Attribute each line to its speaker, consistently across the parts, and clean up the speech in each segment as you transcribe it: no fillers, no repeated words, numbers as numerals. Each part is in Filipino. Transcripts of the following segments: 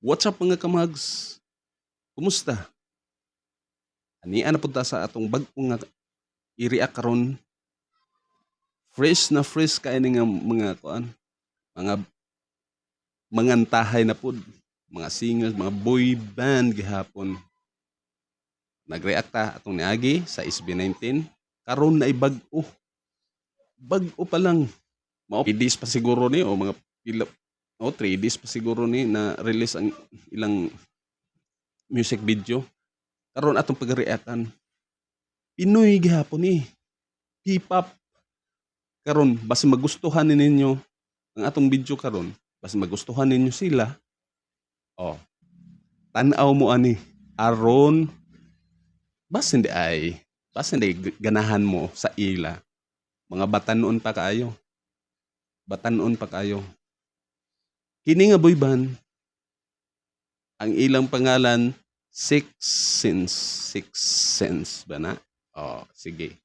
Speaker 1: What's up mga kamags? Kumusta? Anian na punta sa atong bag-o nga i-react karon. Fresh na fresh kay ni nga mga kuan, mga mangantahay na pud, mga singers, mga boy band gihapon. Nag-react ta atong niagi sa SB19. Karon na bag-o. Bag-o pa lang. Mao 3 days pa siguro ni o mga pila o 3 days pa siguro ni na release ang ilang music video. Karon atong pag-reactan. Pinoy gihapon ni. Hip-hop. Karon basi magustuhan ninyo ang atong video karon, basi magustuhan ninyo sila. Oh, tan-aw mo ani aron basi hindi ganahan mo sa ila. Mga batanon pa kaayo. Batanon pa kaayo. Kini nga boy band ang ilang pangalan Six Sense ba na? Oh, sige.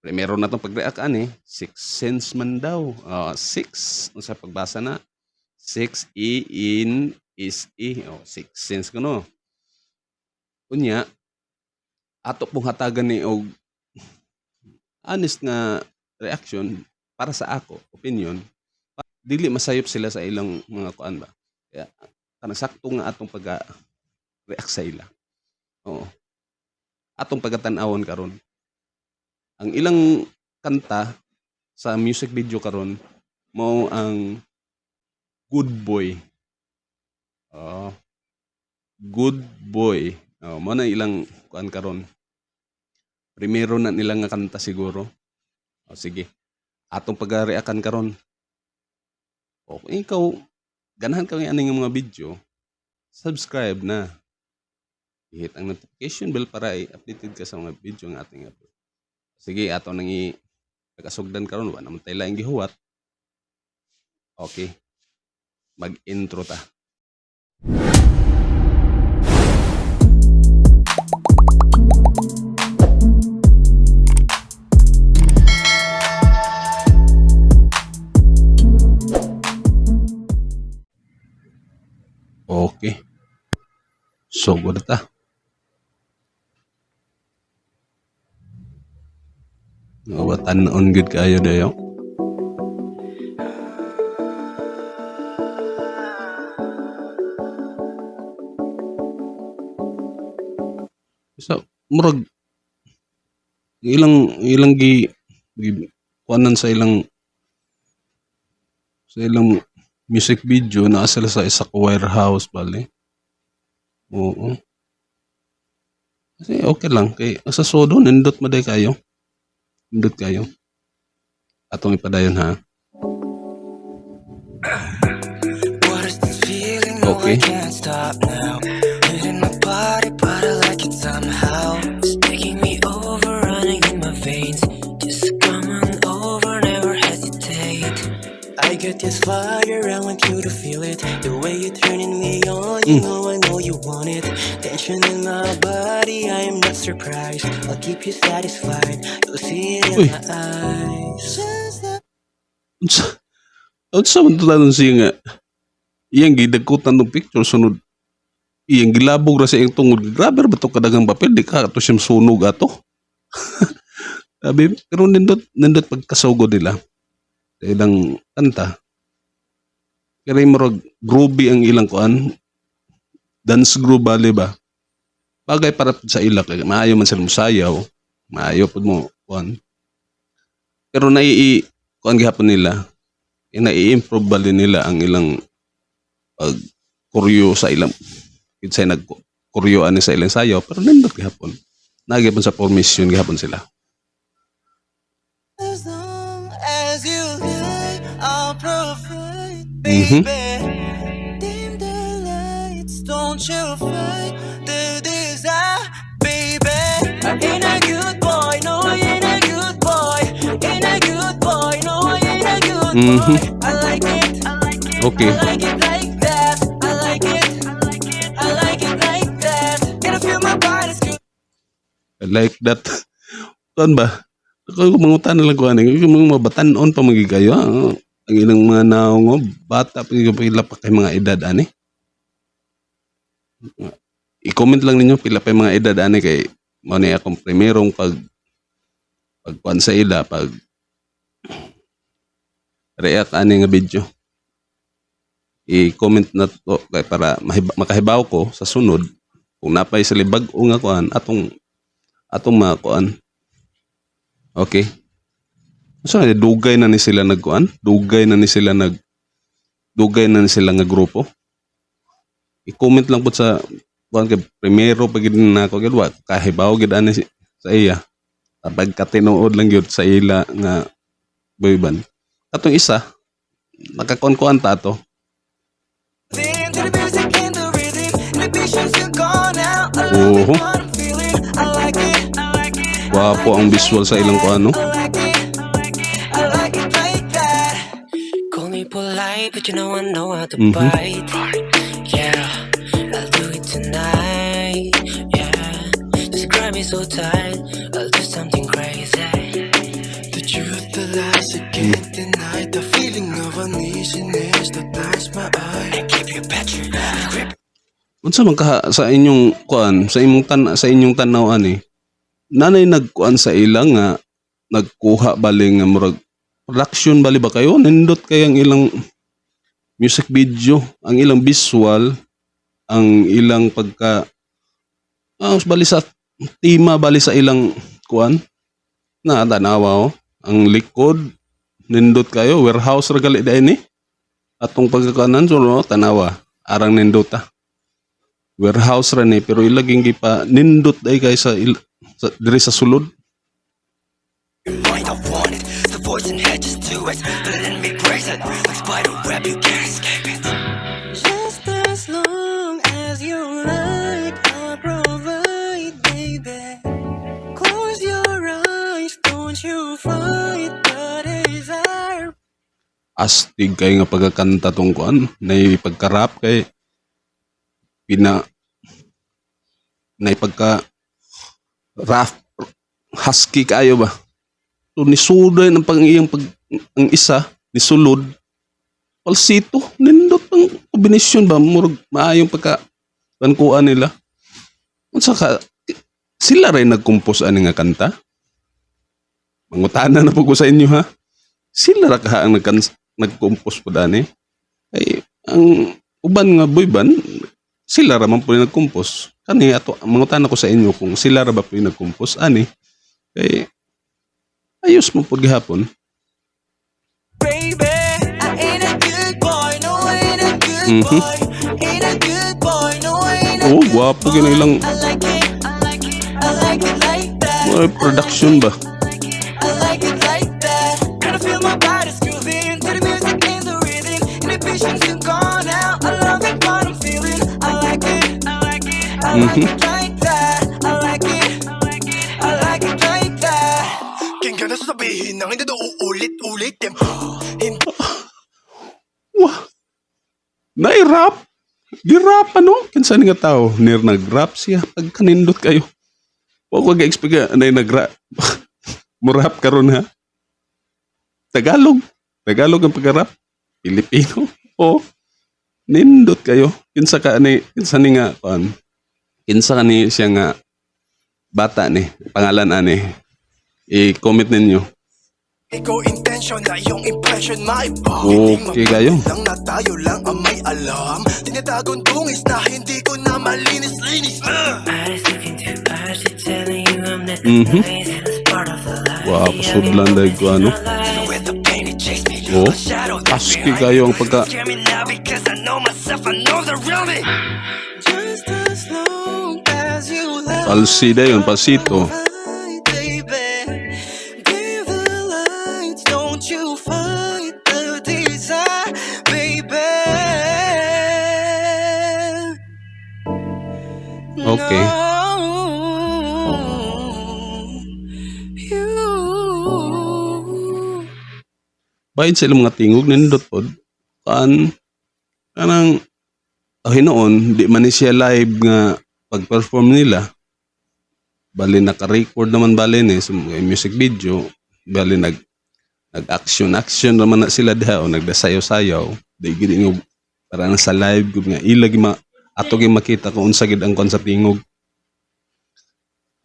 Speaker 1: Primero na itong pag-react Six Sense man daw. Six. Sa pagbasa na. Six E in is E. Six Sense ko no. Kunya, ato pong hatagan ni og honest nga reaction para sa ako, opinion. Dili masayop sila sa ilang mga kuan ba. Kaya, kanang sakto nga atong pag-react sa ila. Oo. Atong pagatan-awon karon. Ang ilang kanta sa music video karon mao ang Good Boy. Good Boy. Mao na ilang kuan karon. Primero na nilang nga kanta siguro. Sige. Atong pag-reactan karon. Kung ikaw ganahan ka nga aning mga video, subscribe na. Hit ang notification bell para i-updated ka sa mga video nga ating upload. Sige, ato nang i-kasugdan karon wa naman tayo laing gihuwat. Okay. Mag-intro ta. Okay. So, good ta. Ngawatan on good kayo dayo. So, murag ilang kuanan sa ilang music video na sila sa isa ka warehouse bali. Oo. Kasi okay lang kay sa sodo nindot maday kayo. Nindot kayo. Atong ipadayon ha. Okay.
Speaker 2: I get this fire, I want you to feel it. The way you're turning me on, you know I know you want it. Tension in my body, I am not surprised. I'll keep you satisfied, you'll see it in my eyes.
Speaker 1: Unsa man tanan siya nga iyang gidagkutan ng picture sunod iyang gilabog ra sa iyang tungod. Grabe ba to kadagang papel di ka ato siyang sunog ato. Sabi pero nindot pagkasugod nila. Sa ilang kanta. Kaya murag groovy ang ilang kuan. Dance groove bali ba? Bagay para sa ila kay maayo man sila musayaw. Maayo pud mo kuan. Pero kuan gihapon nila. I-improve bali nila ang ilang kuryo sa ilang kinsay nagkuryo ani sa ilang sayaw pero nindot gihapon. Nagipon sa formation gihapon sila.
Speaker 2: As long as you lie, I'll provide, baby. Dim the lights, don't you fight the desire, baby. Ain't a good boy, no, ain't a good boy. Ain't a good boy, no, ain't a good boy. I like it, I like it,
Speaker 1: okay.
Speaker 2: I like it like that. I like it, I like it, I like it like that. Can I feel my body's good?
Speaker 1: I like that. Kuan ba? Ako mangutan na lang ko ani, mga batanon pa magigayo. Ang ilang mga naong bata pa pila pa kay mga edad ani. I-comment lang ninyo pila pa yung mga edad ani kay mao ni akong primerong pagkuan sa ila pag react ani nga video. I-comment na to kay para makahibaw ko sa sunod kung napay sila bag-o nga kuan atong mga kuan. Okay. So dugay na ni sila nagkuan, dugay na ni sila nga grupo. I-comment lang po sa kuan kay primero pag gid na ako gid wa kahibaw gid ani sa iya. Kapag katinuod lang yun sa ila nga boy band. Katong isa, nakakuan-kuan ta to.
Speaker 2: To the music and the rhythm, inhibitions are gone out. I love it,
Speaker 1: Oo.
Speaker 2: what I'm feeling. I like it.
Speaker 1: Wapo ang visual sa ilang kuan, no?
Speaker 2: I like it. I like it like that. Call me polite, but you know I know how to bite. Yeah, I'll do it tonight. Yeah, just grab me so tight. I'll do something crazy. The truth, the lies, I can't deny. The feeling of uneasiness that lights my eye. I keep you petrified.
Speaker 1: Unsa man ka sa inyong kuan, sa inyong tanaw ani? Nanay nagkuan sa ilang nga nagkuha bali nga murag production bali ba kayo? Nindot kayang ilang music video, ang ilang visual, ang ilang pagka bali sa tema bali sa ilang kuan na tanawa oh. Ang likod nindot kayo warehouse ra gali dai ni atong pagkakanan so no, tanawa arang nindota warehouse ra ni pero ilaging gipa nindot dai kay sa diri sa sulod.
Speaker 2: Mind, I want it. The voice in head, just do it. Let it in me, brace it. Like spider web, you can't escape it. Just as long as you like, I'll provide, baby. Close your eyes, don't you fight the desire.
Speaker 1: Astig kay nga pagkakanta tong kuan nay pagka-rap kay nay pagka rap husky kayo ba so nisuday ng ang isa nisulod falsito nindot ang kombinasyon ba murag maayong pagka kuan nila unsa ka sila rin nagkumpos ani nga kanta mangutana na po ko sa inyo ha sila ra ka ang nagkumpos po dani ay ang uban nga boy band sila ra man po yung nagkumpos kani ato mangutana ko sa inyo kung sila ra ba po yung nagkumpos ani kay ayos mo po gihapon.
Speaker 2: Baby, I ain't a good boy, no, I ain't a good boy. Ain't a good boy, no, I ain't a
Speaker 1: Oh,
Speaker 2: good
Speaker 1: gwapo
Speaker 2: boy.
Speaker 1: gina ilang
Speaker 2: I like it, I like it, I like it like that.
Speaker 1: production ba.
Speaker 2: I like it like that. Kinda feel my body's grooving to the music and the rhythm. Inhibitions are gone out. I love it, what I'm feeling. I like it, I like it, I like it like that. I like it, I like it, I like it like that. King ka na sasabihin ng hindi doon ulit-ulit tempo.
Speaker 1: Wah. Nai-rap. Girap ano? Kinsa ni nga tao nir nag-rap siya pag kanindot kayo. Wa ko ga-expect na nag-rap. Murap karon ha. Tagalog ang pag-rap. Pilipino. O nindot kayo. Kinsa ni nga kuan. Kinsa ni siya nga bata ni pangalan ani. I-comment ninyo.
Speaker 2: Ikaw intention na yung impression maiba.
Speaker 1: Okay kayo.
Speaker 2: Lang na tayo lang ang may alam. Tinatagong tungis na hindi ko na malinis-linis. Eyes looking too eyes, she's telling you I'm not nice. And it's part of the life.
Speaker 1: Wow, pasudlan dahil ko ano.
Speaker 2: With the pain it chased me.
Speaker 1: Oh, aski kayo ang pagka
Speaker 2: Scare me now because I know myself, I know the real me. Just as long as you love
Speaker 1: palsida yun, pasito. Okay. Bayad sila mga tingog nindot pod. Kanang hinoon, di man ni siya live nga pag-perform nila. Bali naka-record naman bali ni sa music video. Bali nag-action naman na sila diha o nagdasayaw-sayaw. Di gid nga para sa live gud nga ilag ato gyud makita kung unsa gid ang kon sa tingog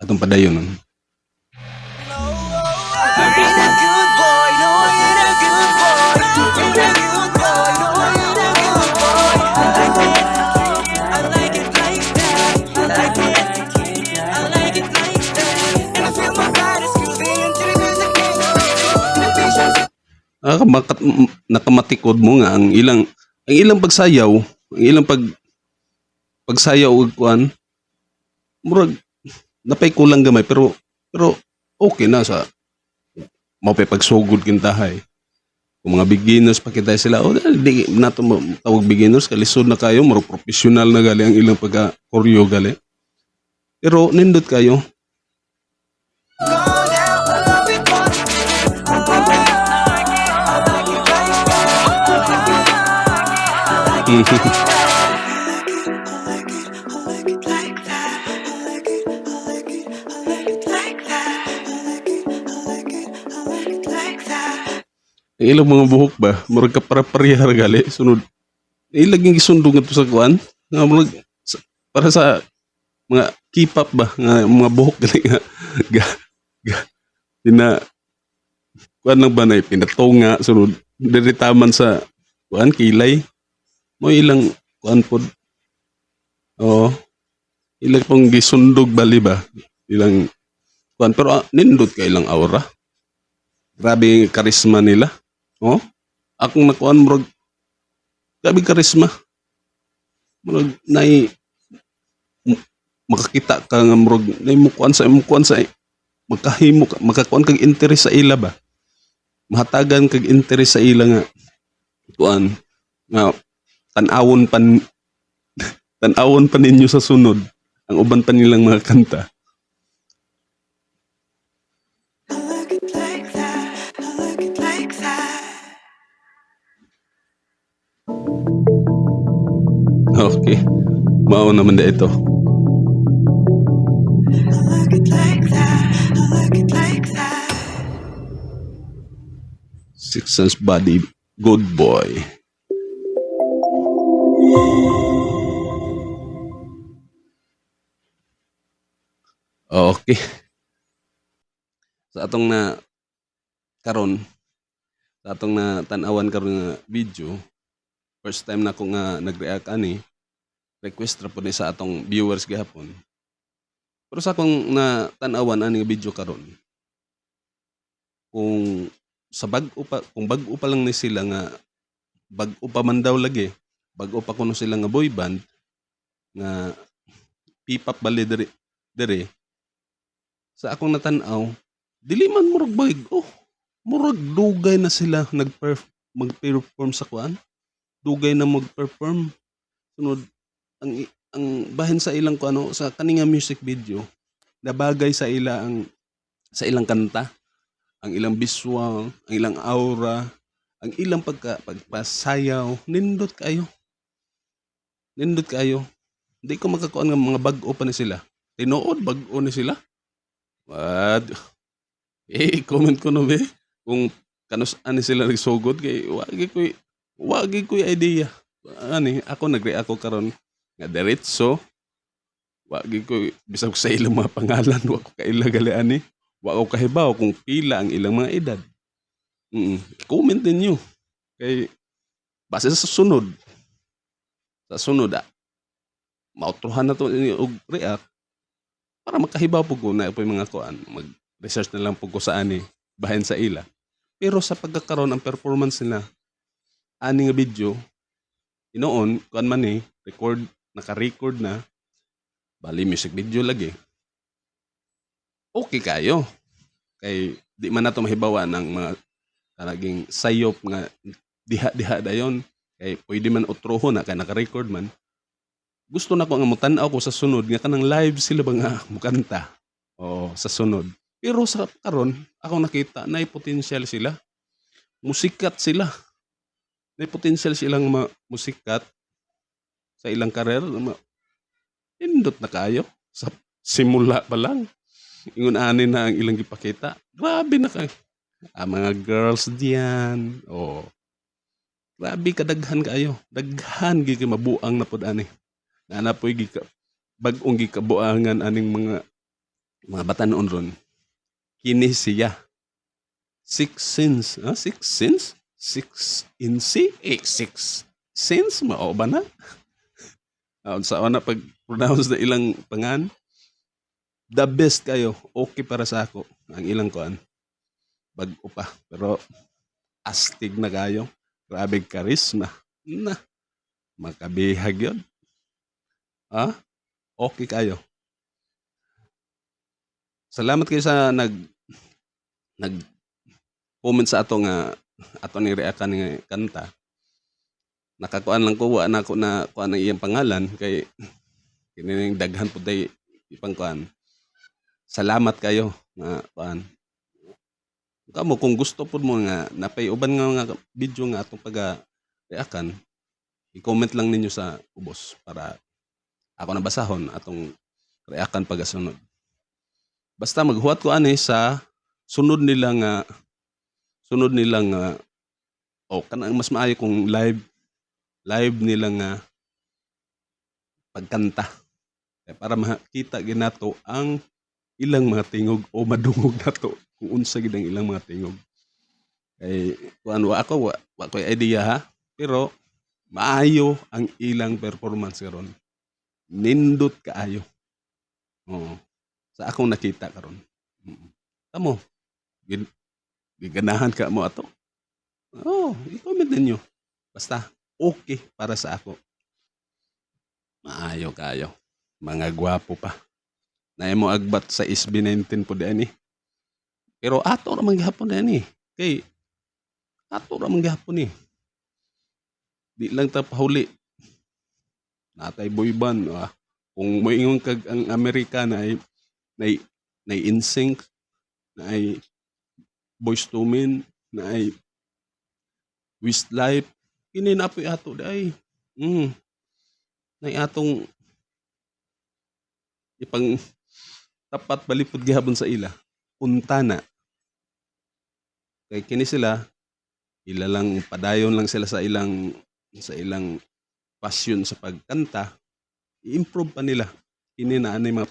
Speaker 1: atong padayon.
Speaker 2: Ain't a good boy, no, ain't a good boy. Ain't a good boy, no, ain't a good boy. I like it like that. I like it. I like it like that. And I feel my body grooving into the music. The patience.
Speaker 1: Nakamatikod mo nga ang ilang pagsayaw, ang ilang pagsayaw og kuan, murag napay kulang gamay pero okay na sa mapay pagsugod kintahay. Kung mga beginners pa kita sila, di nato tawag beginners, kalisod na kayo, murag professional na gali ang ilang pagka-choreo gali. Pero nindot kayo.
Speaker 2: Go now, I love it once. I like it like that. I like it like that. I like it like that. I like it like that.
Speaker 1: Ang ilang mga buhok ba, murag ka para parehar gali, sunod. Ilang yung gisundong ito sa kuan, nga murag para sa mga K-pop ba, nga mga buhok gali nga, kuan lang ba na pinatonga, sunod, diritaman sa kuan, kilay. Mo ilang kuan pod. Oo. Ilang pong gisundog bali ba, ilang kuan, pero nindot ka ilang aura. Grabe yung karisma nila. Oh, akong nakuan murag grabe karisma. Murag makakita ka nga murag mukuan sa magkahimo ka, makakuan kag interes sa ila ba. Mahatagan kag interes sa ila nga kuan nga tan-awon pa ninyo sa sunod ang uban pa nilang mga kanta.
Speaker 2: I like it like that. I like it like that.
Speaker 1: Okay. Mao naman da ito.
Speaker 2: I like it like that. I like it like that.
Speaker 1: Six Sense Body, Good Boy. Okay. Sa atong na tan-awan karon nga video, first time na ko nga nag-react ani, request ra po ni sa atong viewers gihapon. Pero sa akong na tan-awan ani nga video karon, kung bag-o pa lang ni sila nga bag-o pa man daw lagi, bag-o pa kuno sila nga boy band nga P-pop bali dere sa akong natan-aw, dili man murag bag-o, murag dugay na sila mag-perform sa kuan, dugay na mag-perform. Sunod ang bahin sa ilang kuano sa kaninga music video, nabagay sa ilang kanta, ang ilang visual, ang ilang aura, ang ilang pagpasayaw, nindot kayo. Hindi ko makakuan nga mga bag-o pa ni sila. Tinuod bag-o ni sila. What? Comment ko no be kung kanus ani sila nagsugod kay wagi ko idea. Ani ako nag-react ako karon nga diretso. Wagi ko bisag sa ilang mga pangalan, wa ko kaila gali ani. Wa ko kahibaw kung pila ang ilang mga edad. Comment ninyo. Kay base sa sunod. Mautruhan na to og react para makahibaw po ko na po yung mga kuan. Mag-research na lang po ko sa ani bahin sa ila. Pero sa pagkakaroon ang performance nila, ani nga video, inoon, kuan man naka-record na, bali music video lagi. Okay kayo. Kay di man nato mahibawan ng mga talaging sayop nga diha-diha dayon. Kay pwede man utrohon na kay naka-record man. Gusto na ko nga mutan-aw ko sa sunod nga kanang live sila ba nga mukanta. O sa sunod. Pero sa karon ako nakita na potential sila. Musikat sila. May potential silang musikat sa ilang karer. Indot na kayo. Sa simula pa lang. Ingon ani na ang ilang gipakita. Grabe na kayo. Mga girls diyan. Grabe kadaghan kayo. Daghan gigi mabuang na pod ani. Na po'y bag-ong gikabuangan aning mga batanon ron. Kini siya. Six Sins. Six Sins? Six Insi? Six Sins? Mao ba na? Sa na pag-pronounce na ilang pangan. The best kayo. Okay para sa ako. Ang ilang kuan. Bag-o pa. Pero astig na kayo. Grabe karisma. Na. Makabihag yun. Okay kayo. Salamat kayo sa nag-comment sa ato ni reaction nga kanta. Nakakuan lang ko wa na ako na kuan ang iyang pangalan kay kini daghan pud day ipang kuan. Salamat kayo nga kuan. Kamo kung gusto pud mo nga napay uban nga video nga atong pag-reaction, i-comment lang ninyo sa ubos para ako na basahon atong reaction pagasunod. Basta maghuwat ko ani sa sunod nila nga kanang mas maayo kung live nila nga pagkanta. Para makita ginato ang ilang mga tingog o madungog nato kung unsa gid ang ilang mga tingog. Kay kuan wa ko idea ha, pero maayo ang ilang performance karon. Nindot kaayo. Oo. Sa akong nakita karon. Tamo. Giganahan ka mo ato. I-comment ninyo. Basta okay para sa ako. Maayo kayo. Mga gwapo pa. Na mo agbat sa SB19 po diyan eh. Pero ato ra man gihapon diyan eh. Kay ato ra man gihapon eh. Di lang ta pahuli. Natay boy band. Kung moingon kag ang Amerika na NSYNC, na ay Boyz II Men, na ay Westlife, kini na po ato day. Na atong ipang tapat balipod gihapon sa ila. Unta na. Kay kini sila lang padayon lang sila sa ilang passion sa pagkanta. I-improve pa nila. Kini na anay mga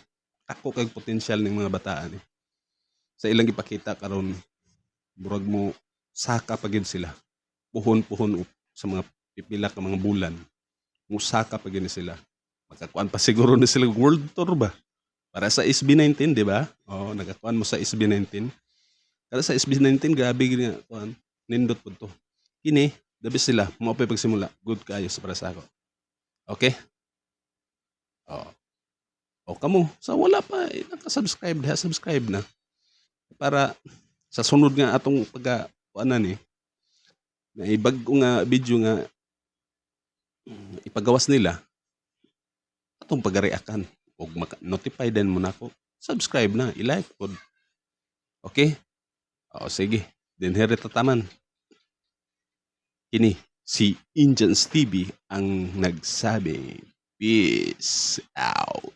Speaker 1: tako kag potensyal ng mga bataan eh. Sa ilang ipakita karon burag mo saka pa gid sila. Puhon sa mga pipila ka mga bulan. Musaka pa gid sila. Magkakuan pa siguro na sila world tour ba? Para sa SB19, di ba? Nagakuan mo sa SB19. Para sa SB19 grabe gid nga kuan. Nindot pud to. Kini, dabi sila mo pa pagsimula. Good kayo sa para sa ako. Okay? Kamo, sa wala pa, naka-subscribe, subscribe na. Para sa sunod nga atong pag-kuanan na ibag-o nga video nga ipagawas nila, atong pag-reactan. O notify din mo na ako, subscribe na, i-like po. Okay? Sige. Dinheri tataman. Kini, si Indians TV ang nagsabi. Peace out.